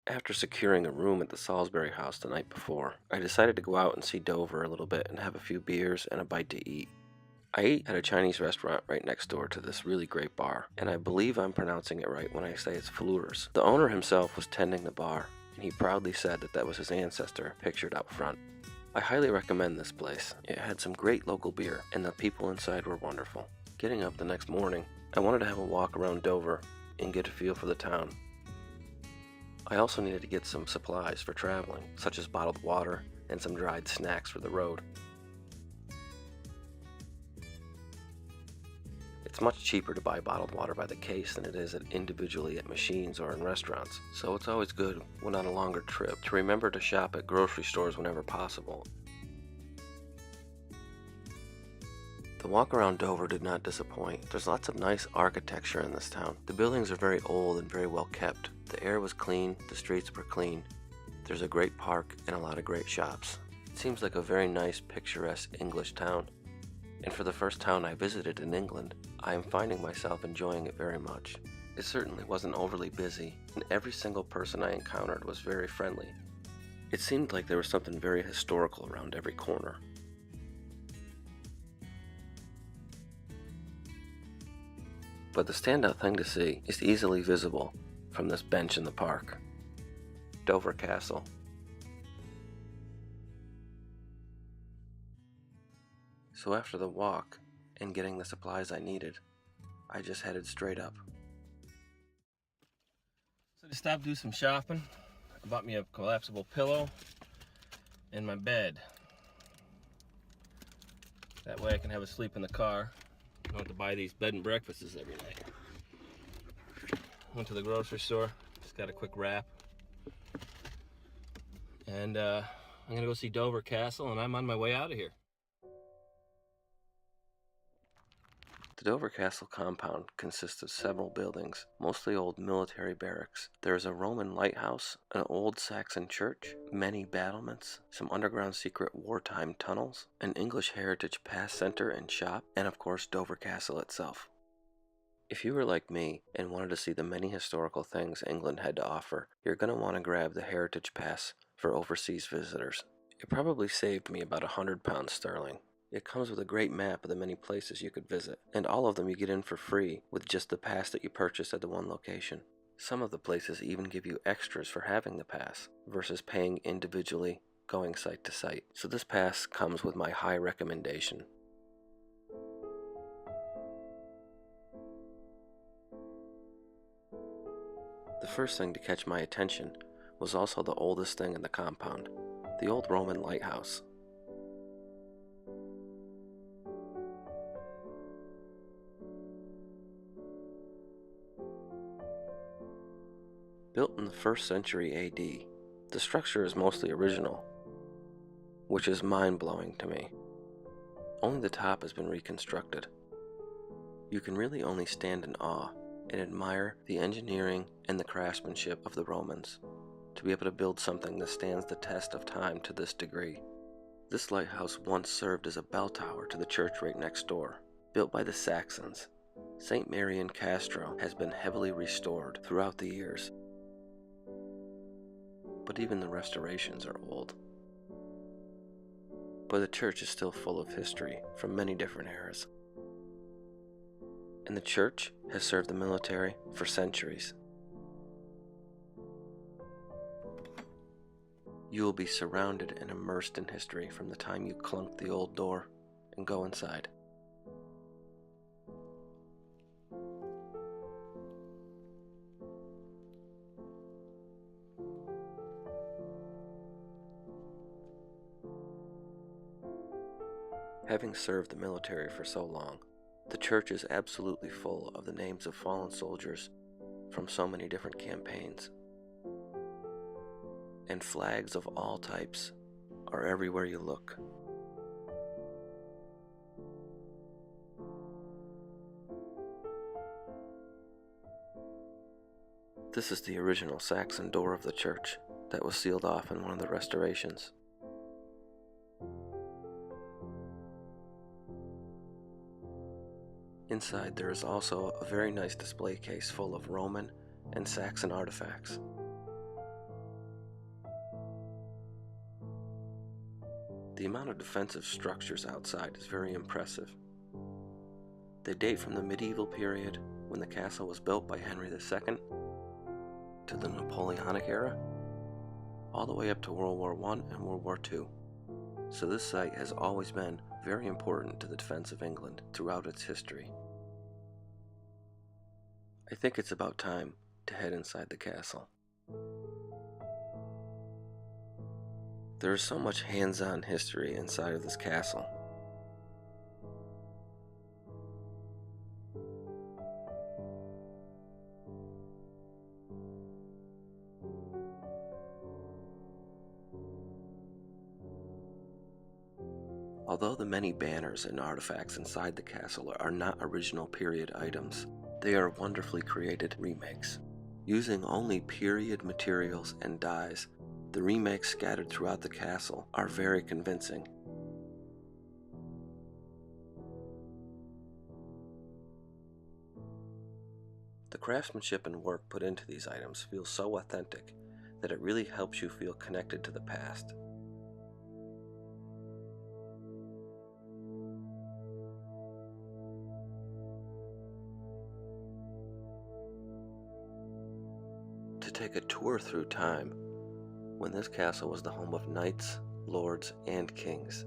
After securing a room at the Salisbury House the night before, I decided to go out and see Dover a little bit and have a few beers and a bite to eat. I ate at a Chinese restaurant right next door to this really great bar, and I believe I'm pronouncing it right when I say it's Fleurs. The owner himself was tending the bar, and he proudly said that was his ancestor pictured out front. I highly recommend this place. It had some great local beer, and the people inside were wonderful. Getting up the next morning, I wanted to have a walk around Dover and get a feel for the town. I also needed to get some supplies for traveling, such as bottled water and some dried snacks for the road. It's much cheaper to buy bottled water by the case than it is individually at machines or in restaurants, so it's always good when on a longer trip to remember to shop at grocery stores whenever possible. The walk around Dover did not disappoint. There's lots of nice architecture in this town. The buildings are very old and very well kept. The air was clean, the streets were clean. There's a great park and a lot of great shops. It seems like a very nice, picturesque English town. And for the first town I visited in England, I am finding myself enjoying it very much. It certainly wasn't overly busy, and every single person I encountered was very friendly. It seemed like there was something very historical around every corner. But the standout thing to see is easily visible from this bench in the park. Dover Castle. So after the walk and getting the supplies I needed, I just headed straight up. So to stop, do some shopping, I bought me a collapsible pillow and my bed. That way I can have a sleep in the car. I don't have to buy these bed and breakfasts every night. Went to the grocery store, just got a quick wrap. And I'm gonna go see Dover Castle, and I'm on my way out of here. The Dover Castle compound consists of several buildings, mostly old military barracks. There is a Roman lighthouse, an old Saxon church, many battlements, some underground secret wartime tunnels, an English Heritage Pass Center and shop, and of course Dover Castle itself. If you were like me and wanted to see the many historical things England had to offer, you're going to want to grab the Heritage Pass for overseas visitors. It probably saved me about £100 sterling. It comes with a great map of the many places you could visit, and all of them you get in for free with just the pass that you purchase at the one location. Some of the places even give you extras for having the pass, versus paying individually going site to site. So this pass comes with my high recommendation. The first thing to catch my attention was also the oldest thing in the compound, the old Roman lighthouse. Built in the 1st century AD, the structure is mostly original, which is mind-blowing to me. Only the top has been reconstructed. You can really only stand in awe and admire the engineering and the craftsmanship of the Romans to be able to build something that stands the test of time to this degree. This lighthouse once served as a bell tower to the church right next door, built by the Saxons. St. Mary in Castro has been heavily restored throughout the years, but even the restorations are old. But the church is still full of history from many different eras. And the church has served the military for centuries. You will be surrounded and immersed in history from the time you clunk the old door and go inside. Having served the military for so long, the church is absolutely full of the names of fallen soldiers from so many different campaigns. And flags of all types are everywhere you look. This is the original Saxon door of the church that was sealed off in one of the restorations. Inside there is also a very nice display case full of Roman and Saxon artifacts. The amount of defensive structures outside is very impressive. They date from the medieval period, when the castle was built by Henry II, to the Napoleonic era, all the way up to World War I and World War II. So this site has always been very important to the defense of England throughout its history. I think it's about time to head inside the castle. There is so much hands-on history inside of this castle. Although the many banners and artifacts inside the castle are not original period items, they are wonderfully created remakes. Using only period materials and dyes, the remakes scattered throughout the castle are very convincing. The craftsmanship and work put into these items feels so authentic that it really helps you feel connected to the past. To take a tour through time, when this castle was the home of knights, lords, and kings.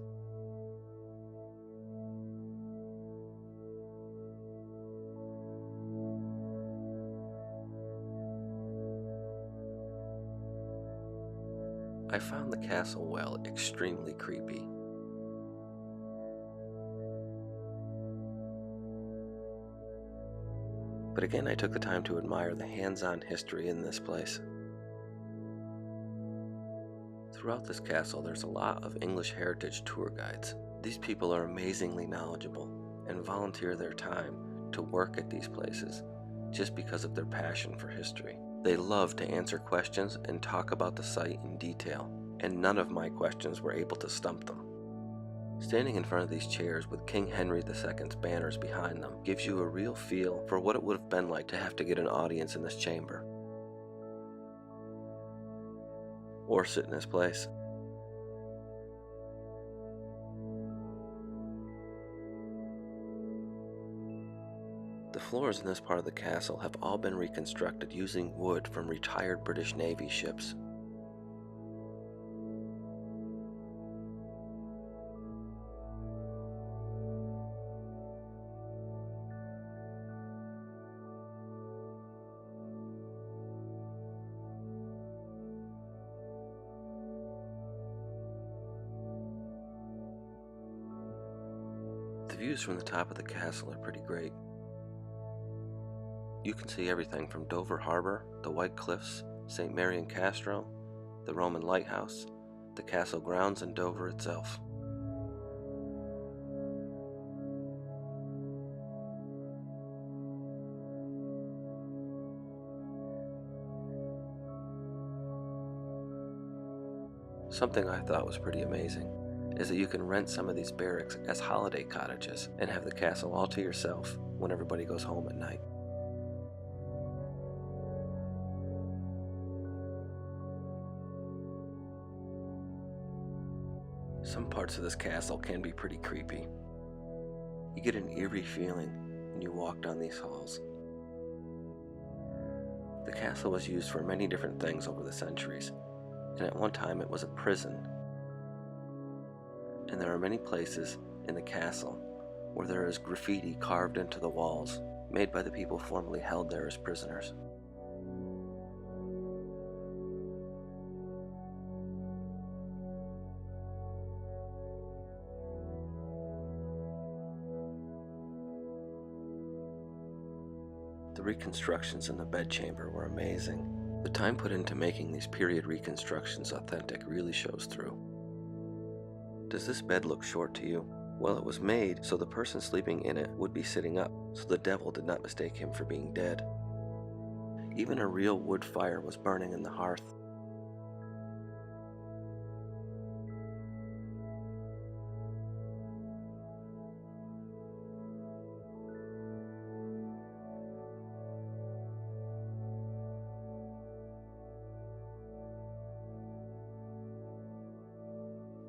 I found the castle well extremely creepy. But again, I took the time to admire the hands-on history in this place. Throughout this castle, there's a lot of English heritage tour guides. These people are amazingly knowledgeable and volunteer their time to work at these places just because of their passion for history. They love to answer questions and talk about the site in detail, and none of my questions were able to stump them. Standing in front of these chairs with King Henry II's banners behind them gives you a real feel for what it would have been like to have to get an audience in this chamber, or sit in his place. The floors in this part of the castle have all been reconstructed using wood from retired British Navy ships. The views from the top of the castle are pretty great. You can see everything from Dover Harbor, the White Cliffs, St. Mary and Castro, the Roman lighthouse, the castle grounds, and Dover itself. Something I thought was pretty amazing is that you can rent some of these barracks as holiday cottages and have the castle all to yourself when everybody goes home at night. Some parts of this castle can be pretty creepy. You get an eerie feeling when you walk down these halls. The castle was used for many different things over the centuries, and at one time it was a prison. And there are many places in the castle where there is graffiti carved into the walls, made by the people formerly held there as prisoners. The reconstructions in the bedchamber were amazing. The time put into making these period reconstructions authentic really shows through. Does this bed look short to you? Well, it was made so the person sleeping in it would be sitting up, so the devil did not mistake him for being dead. Even a real wood fire was burning in the hearth.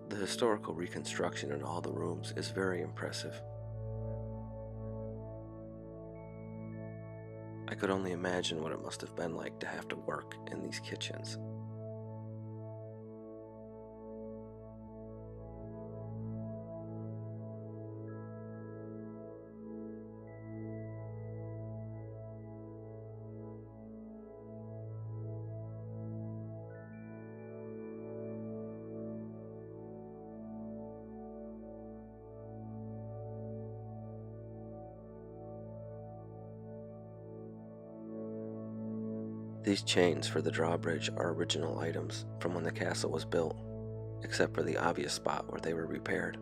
The The historical reconstruction in all the rooms is very impressive. I could only imagine what it must have been like to have to work in these kitchens. These chains for the drawbridge are original items from when the castle was built, except for the obvious spot where they were repaired.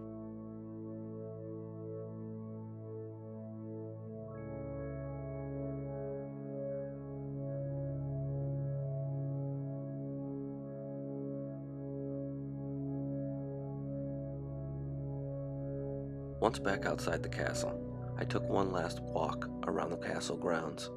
Once back outside the castle, I took one last walk around the castle grounds.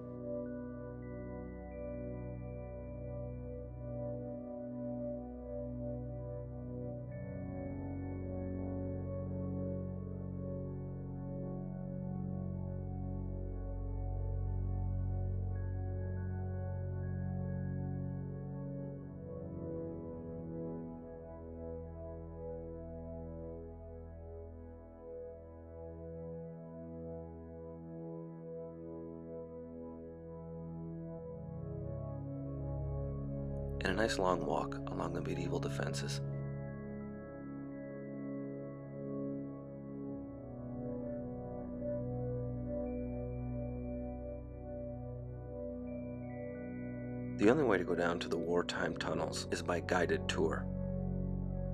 And a nice long walk along the medieval defenses. The only way to go down to the wartime tunnels is by guided tour.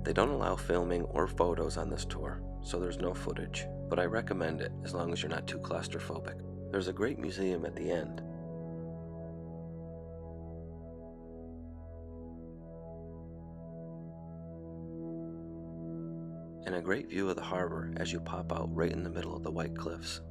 They don't allow filming or photos on this tour, so there's no footage, but I recommend it as long as you're not too claustrophobic. There's a great museum at the end. And a great view of the harbor as you pop out right in the middle of the white cliffs.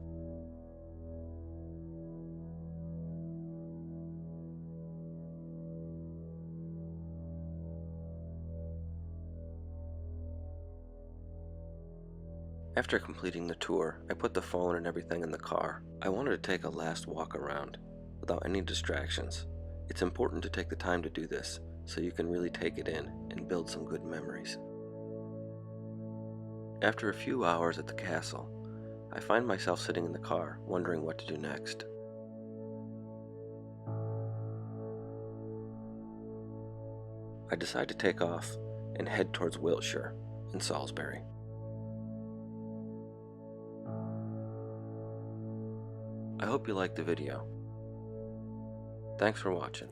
After completing the tour, I put the phone and everything in the car. I wanted to take a last walk around, without any distractions. It's important to take the time to do this, so you can really take it in and build some good memories. After a few hours at the castle, I find myself sitting in the car, wondering what to do next. I decide to take off and head towards Wiltshire and Salisbury. I hope you liked the video. Thanks for watching.